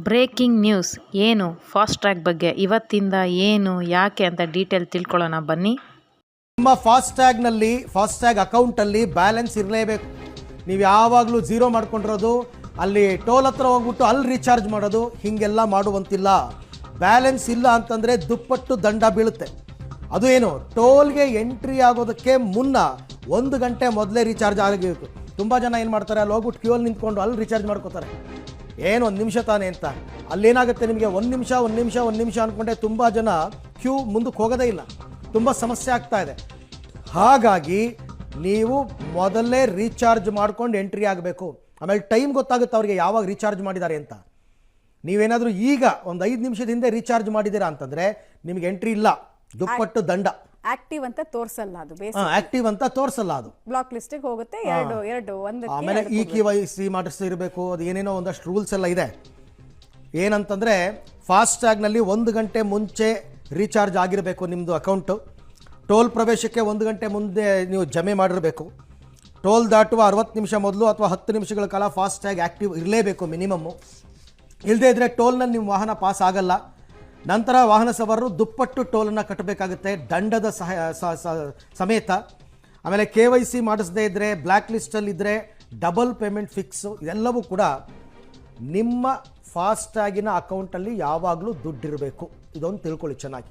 Breaking news ಏನು FASTag ಬಗ್ಗೆ ಇವತ್ತಿಂದ ಏನು ಯಾಕೆ ಅಂತ ಡೀಟೇಲ್ ತಿಳ್ಕೊಳ್ಳೋಣ ಬನ್ನಿ. ನಿಮ್ಮ ಫಾಸ್ಟ್ಯಾಗ್ ಅಕೌಂಟಲ್ಲಿ ಬ್ಯಾಲೆನ್ಸ್ ಇರಲೇಬೇಕು. ನೀವು ಯಾವಾಗಲೂ ಝೀರೋ ಮಾಡ್ಕೊಂಡಿರೋದು, ಅಲ್ಲಿ ಟೋಲ್ ಹತ್ರ ಹೋಗ್ಬಿಟ್ಟು ಅಲ್ಲಿ ರೀಚಾರ್ಜ್ ಮಾಡೋದು, ಹೀಗೆಲ್ಲ ಮಾಡುವಂತಿಲ್ಲ. ಬ್ಯಾಲೆನ್ಸ್ ಇಲ್ಲ ಅಂತಂದರೆ ದುಪ್ಪಟ್ಟು ದಂಡ ಬೀಳುತ್ತೆ. ಅದು ಏನು, ಟೋಲ್ಗೆ ಎಂಟ್ರಿ ಆಗೋದಕ್ಕೆ ಮುನ್ನ 1 ಗಂಟೆ ಮೊದಲೇ ರೀಚಾರ್ಜ್ ಆಗಿಬೇಕು. ತುಂಬ ಜನ ಏನು ಮಾಡ್ತಾರೆ, ಅಲ್ಲಿ ಹೋಗ್ಬಿಟ್ಟು ಕ್ಯೂಲ್ಲಿ ನಿಂತ್ಕೊಂಡು ಅಲ್ಲಿ ರೀಚಾರ್ಜ್ ಮಾಡ್ಕೋತಾರೆ. ಏನು 1 ನಿಮಿಷ ತಾನೇ ಅಂತ. ಅಲ್ಲೇನಾಗುತ್ತೆ, ನಿಮಗೆ 1 ನಿಮಿಷ ಅಂದ್ಕೊಂಡೆ ತುಂಬ ಜನ ಕ್ಯೂ ಮುಂದಕ್ಕೆ ಹೋಗೋದೇ ಇಲ್ಲ. ತುಂಬ ಸಮಸ್ಯೆ ಆಗ್ತಾ ಇದೆ. ಹಾಗಾಗಿ ನೀವು ಮೊದಲೇ ರೀಚಾರ್ಜ್ ಮಾಡ್ಕೊಂಡು ಎಂಟ್ರಿ ಆಗಬೇಕು. ಆಮೇಲೆ ಟೈಮ್ ಗೊತ್ತಾಗುತ್ತೆ ಅವ್ರಿಗೆ ಯಾವಾಗ ರೀಚಾರ್ಜ್ ಮಾಡಿದ್ದಾರೆ ಅಂತ. ನೀವೇನಾದರೂ ಈಗ ಒಂದು 5 ನಿಮಿಷದ ಹಿಂದೆ ರೀಚಾರ್ಜ್ ಮಾಡಿದ್ದೀರಾ ಅಂತಂದರೆ ನಿಮಗೆ ಎಂಟ್ರಿ ಇಲ್ಲ, ದುಪ್ಪಟ್ಟು ದಂಡ. ಆಕ್ಟಿವ್ ಅಂತ ತೋರಿಸಲ್ಲ, ಅದು ಆಕ್ಟಿವ್ ಅಂತ ತೋರಿಸಲ್ಲ, ಅದು ಬ್ಲಾಕ್ ಲಿಸ್ಟಿಗೆ ಹೋಗುತ್ತೆ. ಆಮೇಲೆ KYC ಮಾಡಿಸಿರಬೇಕು, ಅದು ಏನೇನೋ ಒಂದಷ್ಟು ರೂಲ್ಸ್ ಎಲ್ಲ ಇದೆ. ಏನಂತಂದರೆ ಫಾಸ್ಟ್ಯಾಗ್ನಲ್ಲಿ 1 ಗಂಟೆ ಮುಂಚೆ ರೀಚಾರ್ಜ್ ಆಗಿರಬೇಕು ನಿಮ್ಮದು ಅಕೌಂಟು. ಟೋಲ್ ಪ್ರವೇಶಕ್ಕೆ 1 ಗಂಟೆ ಮುಂದೆ ನೀವು ಜಮೆ ಮಾಡಿರಬೇಕು. ಟೋಲ್ ದಾಟುವ 60 ನಿಮಿಷ ಮೊದಲು ಅಥವಾ 10 ನಿಮಿಷಗಳ ಕಾಲ ಫಾಸ್ಟ್ಯಾಗ್ ಆ್ಯಕ್ಟಿವ್ ಇರಲೇಬೇಕು ಮಿನಿಮಮ್ಮು. ಇಲ್ಲದೇ ಇದ್ದರೆ ಟೋಲ್ನಲ್ಲಿ ನಿಮ್ಮ ವಾಹನ ಪಾಸ್ ಆಗಲ್ಲ. ನಂತರ ವಾಹನ ಸವಾರರು ದುಪ್ಪಟ್ಟು ಟೋಲನ್ನು ಕಟ್ಟಬೇಕಾಗುತ್ತೆ, ದಂಡದ ಸಮೇತ. ಆಮೇಲೆ KYC ಮಾಡಿಸದೇ ಇದ್ದರೆ, ಬ್ಲ್ಯಾಕ್ ಲಿಸ್ಟಲ್ಲಿದ್ದರೆ ಡಬಲ್ ಪೇಮೆಂಟ್ ಫಿಕ್ಸು. ಇದೆಲ್ಲವೂ ಕೂಡ ನಿಮ್ಮ ಫಾಸ್ಟ್ಯಾಗಿನ ಅಕೌಂಟಲ್ಲಿ ಯಾವಾಗಲೂ ದುಡ್ಡಿರಬೇಕು. ಇದೊಂದು ತಿಳ್ಕೊಳ್ಳಿ ಚೆನ್ನಾಗಿ.